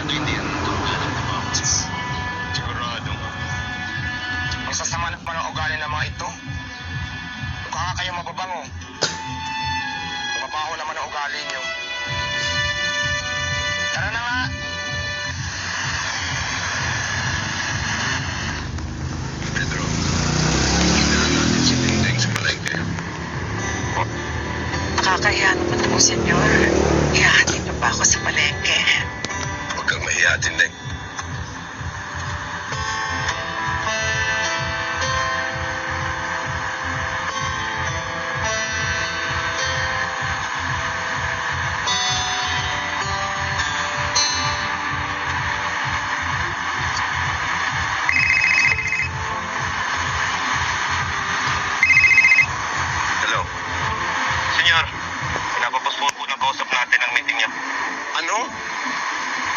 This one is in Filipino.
sigurado hindi yan ang tuluganan ni Max. Sigurado. Ang sasama naman ang ugali ng mga ito. Mukha nga kayong mababango. Mababaho naman ang ugali nyo. Tara na nga! Pedro, kailangan natin si Dingding sa palengke. Nakakahiya naman po, senyor. Ihahatid niyo pa ako sa palengke. Huwag kang mahiya, Dingding.